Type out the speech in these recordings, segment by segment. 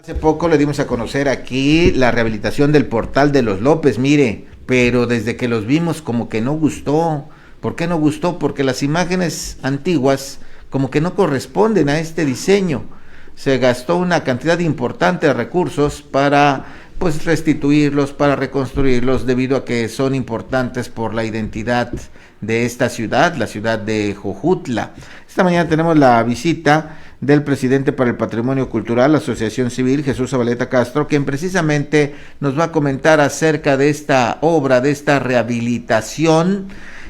Hace poco le dimos a conocer aquí la rehabilitación del portal de los López, mire, pero desde que los vimos como que no gustó. ¿Por qué no gustó? Porque las imágenes antiguas como que no corresponden a este diseño. Se gastó una cantidad importante de recursos para pues restituirlos, para reconstruirlos, debido a que son importantes por la identidad de esta ciudad, la ciudad de Jojutla. Esta mañana tenemos la visita del presidente para el Patrimonio Cultural, la Asociación Civil, Jesús Zabaleta Castro, quien precisamente nos va a comentar acerca de esta obra, de esta rehabilitación,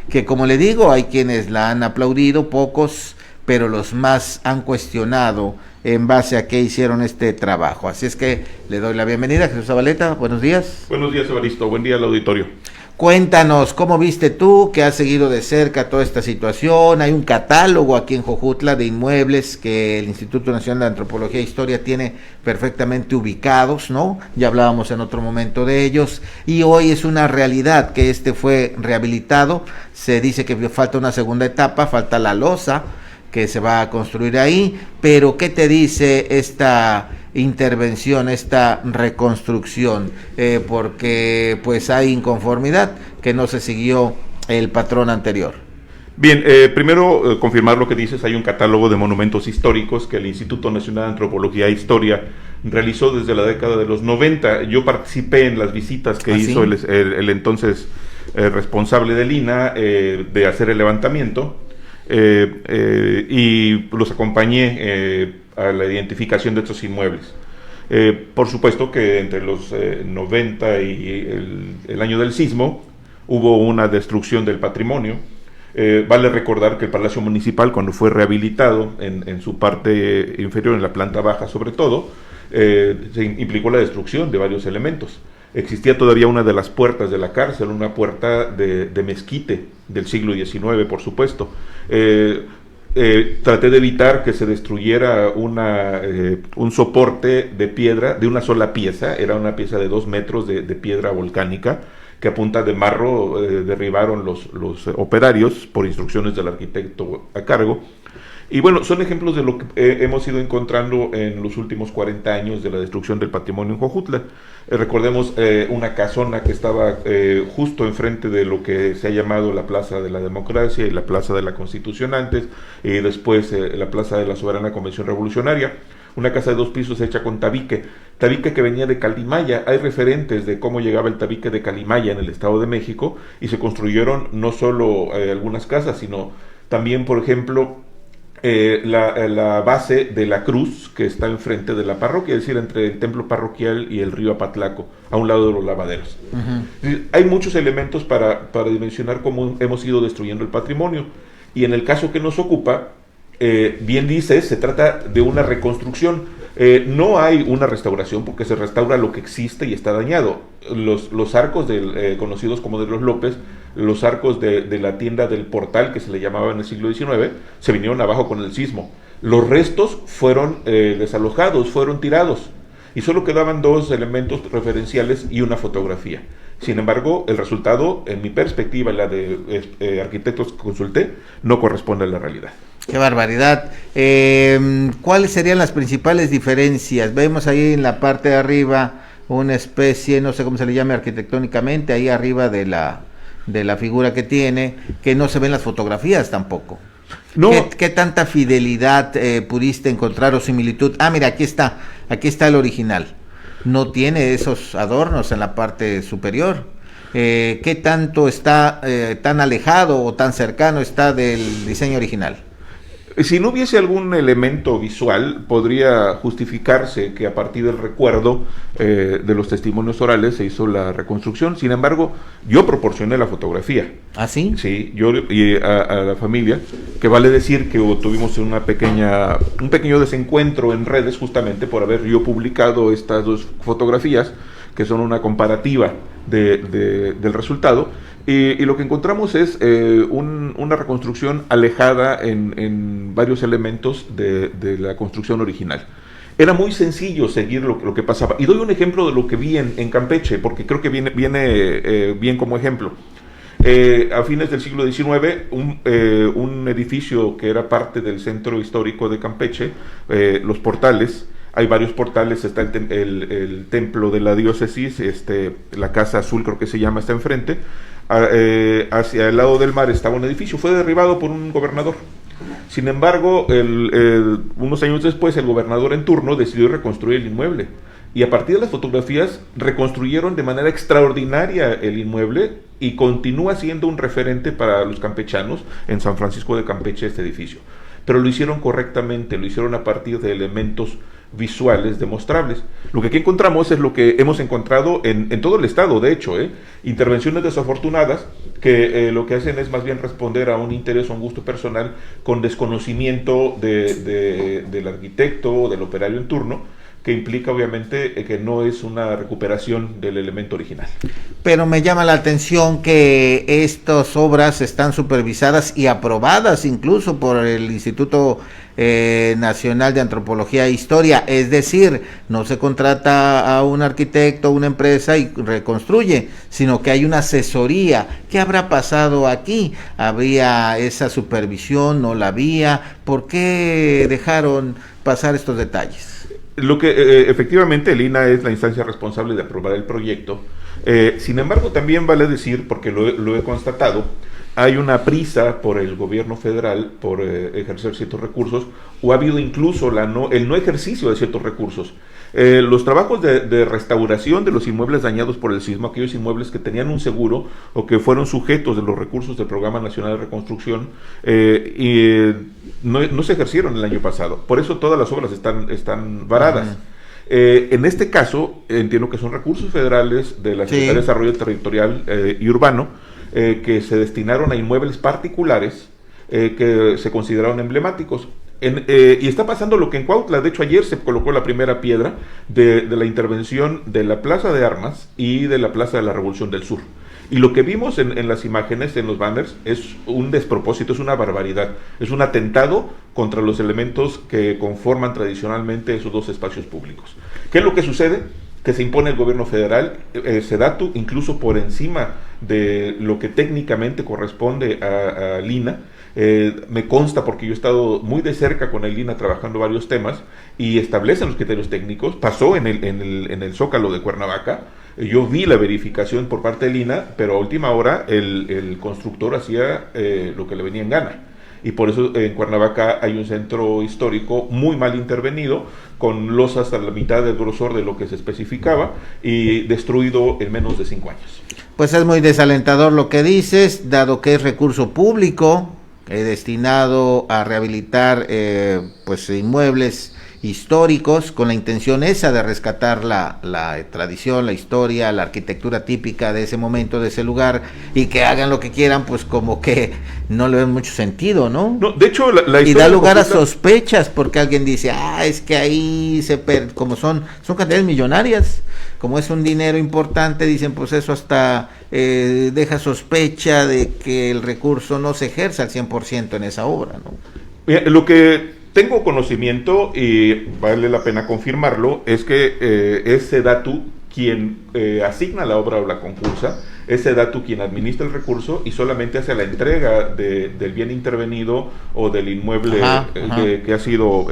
que como le digo, hay quienes la han aplaudido, pocos, pero los más han cuestionado en base a qué hicieron este trabajo. Así es que le doy la bienvenida, Jesús Zabaleta, buenos días. Buenos días, Evaristo, buen día al auditorio. Cuéntanos, ¿cómo viste tú que has seguido de cerca toda esta situación? Hay un catálogo aquí en Jojutla de inmuebles que el Instituto Nacional de Antropología e Historia tiene perfectamente ubicados, ¿no? Ya hablábamos en otro momento de ellos, y hoy es una realidad que este fue rehabilitado. Se dice que falta una segunda etapa, falta la losa que se va a construir ahí, pero ¿qué te dice esta intervención, esta reconstrucción? Porque pues hay inconformidad, que no se siguió el patrón anterior. Bien, primero confirmar lo que dices. Hay un catálogo de monumentos históricos que el Instituto Nacional de Antropología e Historia realizó desde la década de los 90. Yo participé en las visitas que hizo el entonces responsable del INAH de hacer el levantamiento. Y los acompañé a la identificación de estos inmuebles. Por supuesto que entre los 90 y el año del sismo hubo una destrucción del patrimonio. Vale recordar que el Palacio Municipal, cuando fue rehabilitado en su parte inferior, en la planta baja sobre todo, se implicó la destrucción de varios elementos. Existía todavía una de las puertas de la cárcel, una puerta de mezquite del siglo XIX, por supuesto. Traté de evitar que se destruyera un soporte de piedra de una sola pieza. Era una pieza de 2 metros de piedra volcánica que a punta de marro derribaron los operarios por instrucciones del arquitecto a cargo. Y bueno, son ejemplos de lo que hemos ido encontrando en los últimos 40 años de la destrucción del patrimonio en Jojutla. Recordemos una casona que estaba justo enfrente de lo que se ha llamado la Plaza de la Democracia y la Plaza de la Constitución antes, y después la Plaza de la Soberana Convención Revolucionaria. Una casa de 2 pisos hecha con tabique que venía de Calimaya. Hay referentes de cómo llegaba el tabique de Calimaya en el Estado de México, y se construyeron no solo algunas casas, sino también, por ejemplo, la base de la cruz que está enfrente de la parroquia, es decir, entre el templo parroquial y el río Apatlaco, a un lado de los lavaderos. Hay muchos elementos para dimensionar cómo hemos ido destruyendo el patrimonio, y en el caso que nos ocupa, bien dices, se trata de una reconstrucción. No hay una restauración, porque se restaura lo que existe y está dañado. Los arcos conocidos como de los López, los arcos de la tienda del Portal, que se le llamaba en el siglo XIX, se vinieron abajo con el sismo. Los restos fueron desalojados, fueron tirados, y solo quedaban 2 elementos referenciales y una fotografía. Sin embargo, el resultado, en mi perspectiva, la de arquitectos que consulté, no corresponde a la realidad. ¡Qué barbaridad! ¿Cuáles serían las principales diferencias? Vemos ahí en la parte de arriba una especie, no sé cómo se le llame arquitectónicamente, ahí arriba de la figura que tiene, que no se ven las fotografías tampoco. No. ¿Qué tanta fidelidad pudiste encontrar o similitud? Ah, mira, aquí está el original. No tiene esos adornos en la parte superior. ¿Qué tanto está tan alejado o tan cercano está del diseño original? Si no hubiese algún elemento visual, podría justificarse que a partir del recuerdo de los testimonios orales se hizo la reconstrucción. Sin embargo, yo proporcioné la fotografía. ¿Ah, sí? Sí, yo y a la familia, que vale decir que tuvimos un pequeño desencuentro en redes, justamente por haber yo publicado estas 2 fotografías, que son una comparativa del resultado. Y lo que encontramos es una reconstrucción alejada en varios elementos de la construcción original. Era muy sencillo seguir lo que pasaba. Y doy un ejemplo de lo que vi en Campeche, porque creo que viene bien como ejemplo. A fines del siglo XIX, un edificio que era parte del centro histórico de Campeche, Los Portales, hay varios portales, está el templo de la diócesis, la Casa Azul creo que se llama, está enfrente. Hacia el lado del mar estaba un edificio, fue derribado por un gobernador. Sin embargo, unos años después, el gobernador en turno decidió reconstruir el inmueble. Y a partir de las fotografías, reconstruyeron de manera extraordinaria el inmueble y continúa siendo un referente para los campechanos en San Francisco de Campeche este edificio. Pero lo hicieron correctamente, lo hicieron a partir de elementos visuales demostrables. Lo que aquí encontramos es lo que hemos encontrado en todo el estado, de hecho, intervenciones desafortunadas que lo que hacen es más bien responder a un interés o un gusto personal con desconocimiento del arquitecto o del operario en turno, que implica obviamente que no es una recuperación del elemento original. Pero me llama la atención que estas obras están supervisadas y aprobadas incluso por el Instituto Nacional de Antropología e Historia, es decir, no se contrata a un arquitecto, una empresa y reconstruye, sino que hay una asesoría. ¿Qué habrá pasado aquí? ¿Había esa supervisión? ¿No la había? ¿Por qué dejaron pasar estos detalles? Lo que efectivamente el INAH es la instancia responsable de aprobar el proyecto. Sin embargo, también vale decir, porque lo he constatado, hay una prisa por el gobierno federal por ejercer ciertos recursos, o ha habido incluso el no ejercicio de ciertos recursos. Los trabajos de restauración de los inmuebles dañados por el sismo, aquellos inmuebles que tenían un seguro o que fueron sujetos de los recursos del Programa Nacional de Reconstrucción, no se ejercieron el año pasado. Por eso todas las obras están varadas. En este caso, entiendo que son recursos federales de la Secretaría de Desarrollo Territorial y Urbano, que se destinaron a inmuebles particulares que se consideraron emblemáticos. Y está pasando lo que en Cuautla. De hecho, ayer se colocó la primera piedra de la intervención de la Plaza de Armas y de la Plaza de la Revolución del Sur. Y lo que vimos en las imágenes, en los banners, es un despropósito, es una barbaridad. Es un atentado contra los elementos que conforman tradicionalmente esos dos espacios públicos. ¿Qué es lo que sucede? Que se impone el gobierno federal, SEDATU, incluso por encima de lo que técnicamente corresponde a Lina. Me consta, porque yo he estado muy de cerca con el INAH trabajando varios temas, y establecen los criterios técnicos. Pasó en el Zócalo de Cuernavaca. Yo vi la verificación por parte del INAH, pero a última hora el constructor hacía lo que le venía en gana. Y por eso en Cuernavaca hay un centro histórico muy mal intervenido, con losas hasta la mitad del grosor de lo que se especificaba, y destruido en menos de 5 años. Pues es muy desalentador lo que dices, dado que es recurso público destinado a rehabilitar pues inmuebles históricos, con la intención esa de rescatar la tradición, la historia, la arquitectura típica de ese momento, de ese lugar, y que hagan lo que quieran, pues como que no le ven mucho sentido, ¿no? No, de hecho, la y da lugar a sospechas, porque alguien dice, es que ahí como son cantidades millonarias, como es un dinero importante, dicen, pues eso hasta deja sospecha de que el recurso no se ejerza al 100% en esa obra, ¿no? Mira, lo que tengo conocimiento, y vale la pena confirmarlo, es que es SEDATU quien asigna la obra o la concursa, es SEDATU quien administra el recurso y solamente hace la entrega del bien intervenido o del inmueble que ha sido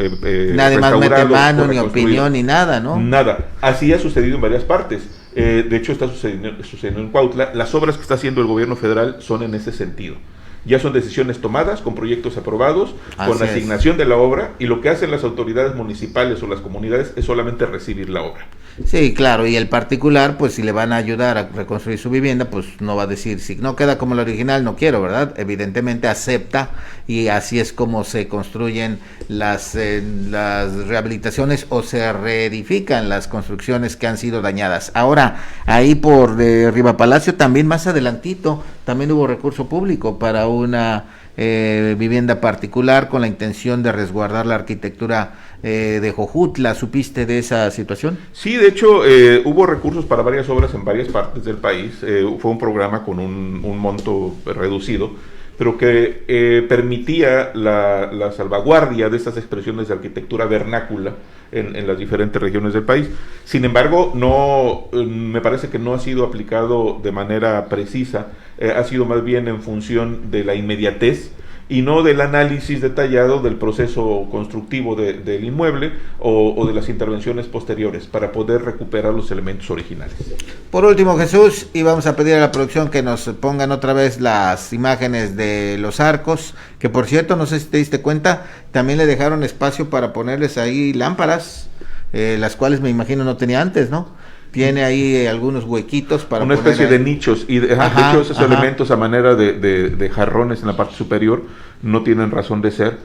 nadie más mete mano, ni opinión, ni nada, ¿no? Nada. Así ha sucedido en varias partes. De hecho, está sucediendo en Cuautla. Las obras que está haciendo el gobierno federal son en ese sentido. Ya son decisiones tomadas, con proyectos aprobados, con la asignación de la obra, y lo que hacen las autoridades municipales o las comunidades es solamente recibir la obra. Sí, claro, y el particular, pues si le van a ayudar a reconstruir su vivienda, pues no va a decir, si no queda como la original, no quiero, ¿verdad? Evidentemente acepta, y así es como se construyen las rehabilitaciones o se reedifican las construcciones que han sido dañadas. Ahora, ahí por Riva Palacio, también más adelantito, también hubo recurso público para una vivienda particular con la intención de resguardar la arquitectura de Jojutla. ¿Supiste de esa situación? Sí, de hecho hubo recursos para varias obras en varias partes del país. Fue un programa con un monto reducido, pero que permitía la salvaguardia de estas expresiones de arquitectura vernácula en las diferentes regiones del país. Sin embargo, me parece que no ha sido aplicado de manera precisa, ha sido más bien en función de la inmediatez y no del análisis detallado del proceso constructivo del inmueble o de las intervenciones posteriores para poder recuperar los elementos originales. Por último, Jesús, y vamos a pedir a la producción que nos pongan otra vez las imágenes de los arcos, que por cierto, no sé si te diste cuenta, también le dejaron espacio para ponerles ahí lámparas, las cuales me imagino no tenía antes, ¿no? Tiene ahí algunos huequitos para una especie de nichos, y de hecho esos elementos a manera de jarrones en la parte superior no tienen razón de ser.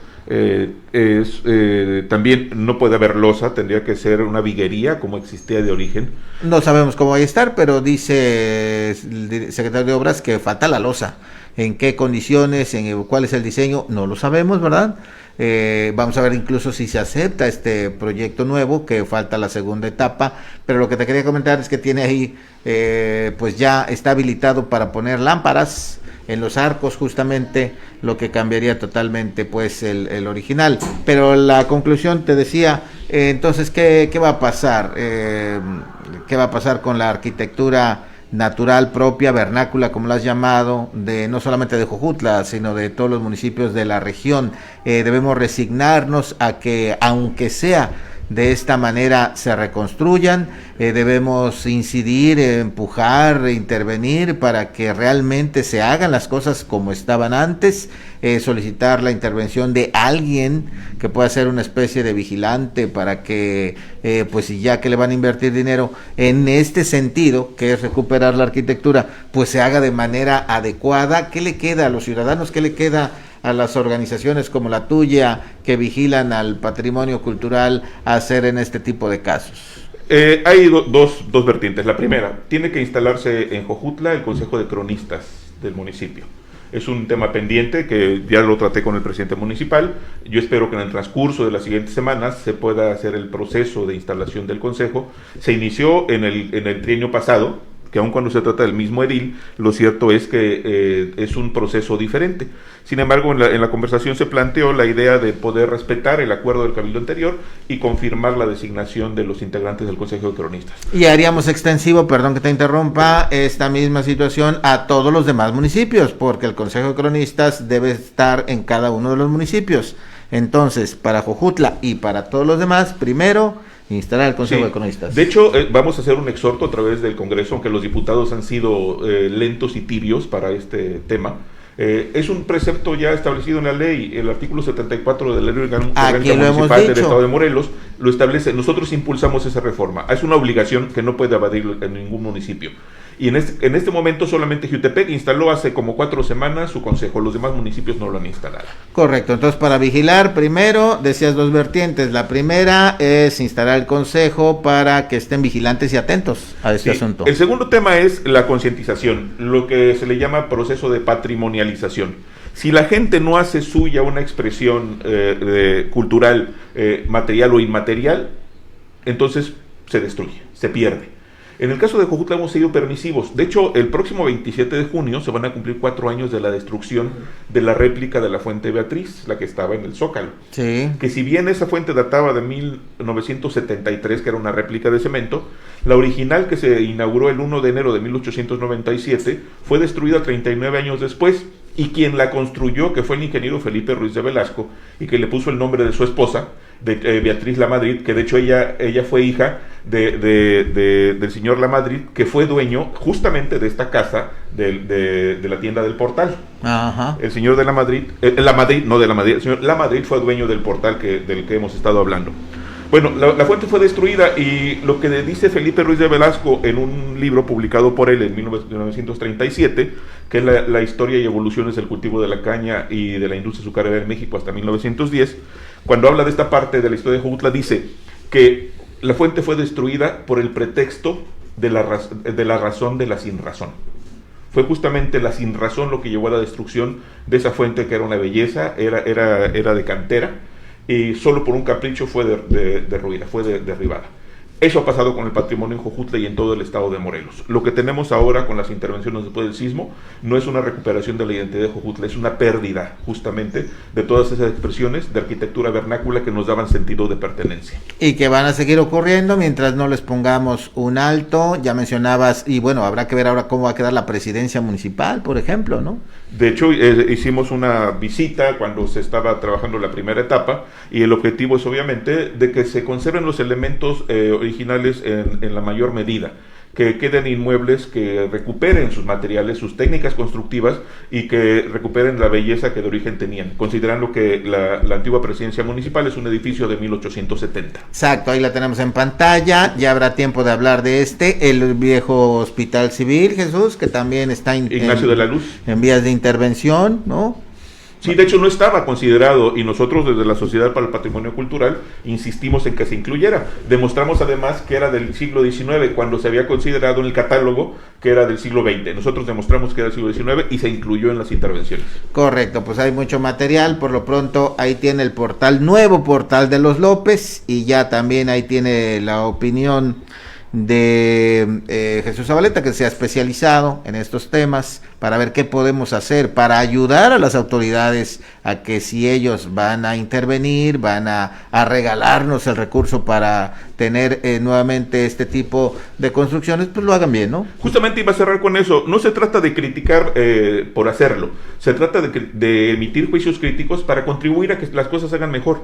También no puede haber losa, tendría que ser una viguería como existía de origen. No sabemos cómo va a estar, pero dice el secretario de Obras que falta la losa. En qué condiciones, cuál es el diseño, no lo sabemos, ¿verdad? Vamos a ver incluso si se acepta este proyecto nuevo, que falta la segunda etapa, pero lo que te quería comentar es que tiene ahí, pues ya está habilitado para poner lámparas en los arcos, justamente, lo que cambiaría totalmente pues el original. Pero la conclusión te decía, entonces, ¿qué va a pasar? ¿Qué va a pasar con la arquitectura natural propia, vernácula, como lo has llamado, de no solamente de Jojutla, sino de todos los municipios de la región? Debemos resignarnos a que, aunque sea de esta manera, se reconstruyan, debemos incidir, empujar, intervenir para que realmente se hagan las cosas como estaban antes, solicitar la intervención de alguien que pueda ser una especie de vigilante para que, pues ya que le van a invertir dinero en este sentido, que es recuperar la arquitectura, pues se haga de manera adecuada. ¿Qué le queda a los ciudadanos? ¿Qué le queda a las organizaciones como la tuya que vigilan al patrimonio cultural a hacer en este tipo de casos? Hay dos vertientes. La primera, tiene que instalarse en Jojutla el Consejo de Cronistas del municipio. Es un tema pendiente que ya lo traté con el presidente municipal. Yo espero que en el transcurso de las siguientes semanas se pueda hacer el proceso de instalación del consejo. Se inició en el trienio pasado, que aun cuando se trata del mismo edil, lo cierto es que es un proceso diferente. Sin embargo, en la conversación se planteó la idea de poder respetar el acuerdo del cabildo anterior y confirmar la designación de los integrantes del Consejo de Cronistas. Y haríamos extensivo, perdón que te interrumpa, esta misma situación a todos los demás municipios, porque el Consejo de Cronistas debe estar en cada uno de los municipios. Entonces, para Jojutla y para todos los demás, primero instalar el Consejo de Cronistas. De hecho, vamos a hacer un exhorto a través del Congreso, aunque los diputados han sido lentos y tibios para este tema. Es un precepto ya establecido en la ley, el artículo 74 de la Ley Orgánica Municipal del Estado de Morelos lo establece. Nosotros impulsamos esa reforma. Es una obligación que no puede evadir en ningún municipio. Y en este momento solamente Jiutepec instaló hace como 4 semanas su consejo, los demás municipios no lo han instalado. Correcto, entonces para vigilar, primero, decías dos vertientes. La primera es instalar el consejo para que estén vigilantes y atentos a este asunto. El segundo tema es la concientización, lo que se le llama proceso de patrimonialización. Si la gente no hace suya una expresión cultural, material o inmaterial, entonces se destruye, se pierde. En el caso de Jojutla hemos sido permisivos. De hecho, el próximo 27 de junio se van a cumplir 4 años de la destrucción de la réplica de la Fuente Beatriz, la que estaba en el Zócalo. Sí. Que si bien esa fuente databa de 1973, que era una réplica de cemento, la original, que se inauguró el 1 de enero de 1897, fue destruida 39 años después. Y quien la construyó, que fue el ingeniero Felipe Ruiz de Velasco, y que le puso el nombre de su esposa, de Beatriz Lamadrid, que de hecho ella fue hija del señor Lamadrid, que fue dueño justamente de esta casa de la tienda del Portal. Ajá. El señor de Lamadrid, el señor Lamadrid fue dueño del Portal del que hemos estado hablando. Bueno, la fuente fue destruida y lo que dice Felipe Ruiz de Velasco en un libro publicado por él en 1937, que es la historia y evoluciones del cultivo de la caña y de la industria azucarera en México hasta 1910, cuando habla de esta parte de la historia de Jojutla, dice que la fuente fue destruida por el pretexto de la razón de la sinrazón. Fue justamente la sinrazón lo que llevó a la destrucción de esa fuente, que era una belleza, era de cantera, y solo por un capricho fue derruida, fue derribada. Eso ha pasado con el patrimonio en Jojutla y en todo el estado de Morelos. Lo que tenemos ahora con las intervenciones después del sismo no es una recuperación de la identidad de Jojutla, es una pérdida justamente de todas esas expresiones de arquitectura vernácula que nos daban sentido de pertenencia. Y que van a seguir ocurriendo mientras no les pongamos un alto. Ya mencionabas, y bueno, habrá que ver ahora cómo va a quedar la presidencia municipal, por ejemplo, ¿no? De hecho, hicimos una visita cuando se estaba trabajando la primera etapa y el objetivo es obviamente de que se conserven los elementos originales en la mayor medida, que queden inmuebles, que recuperen sus materiales, sus técnicas constructivas y que recuperen la belleza que de origen tenían, considerando que la antigua presidencia municipal es un edificio de 1870. Exacto, ahí la tenemos en pantalla, ya habrá tiempo de hablar de el viejo Hospital Civil, Jesús, que también está Ignacio de la Luz. En vías de intervención, ¿no? Sí, de hecho no estaba considerado y nosotros desde la Sociedad para el Patrimonio Cultural insistimos en que se incluyera. Demostramos además que era del siglo XIX cuando se había considerado en el catálogo que era del siglo XX. Nosotros demostramos que era del siglo XIX y se incluyó en las intervenciones. Correcto, pues hay mucho material. Por lo pronto ahí tiene el nuevo portal de los López y ya también ahí tiene la opinión de Jesús Zabaleta, que se ha especializado en estos temas para ver qué podemos hacer para ayudar a las autoridades a que si ellos van a intervenir, van a regalarnos el recurso para tener nuevamente este tipo de construcciones, pues lo hagan bien, ¿no? Justamente iba a cerrar con eso. No se trata de criticar por hacerlo, se trata de emitir juicios críticos para contribuir a que las cosas se hagan mejor.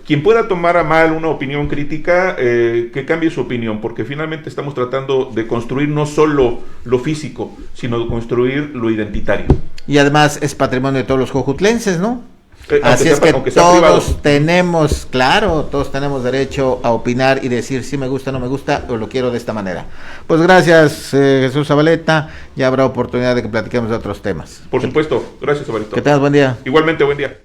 Quien pueda tomar a mal una opinión crítica, que cambie su opinión, porque finalmente estamos tratando de construir no solo lo físico, sino de construir lo identitario. Y además es patrimonio de todos los jojutlenses, ¿no? Así es que todos tenemos, claro, todos tenemos derecho a opinar y decir si me gusta, no me gusta, o lo quiero de esta manera. Pues gracias, Jesús Zabaleta, ya habrá oportunidad de que platiquemos de otros temas. Por supuesto, gracias, Zabaleta. Que tengas buen día. Igualmente, buen día.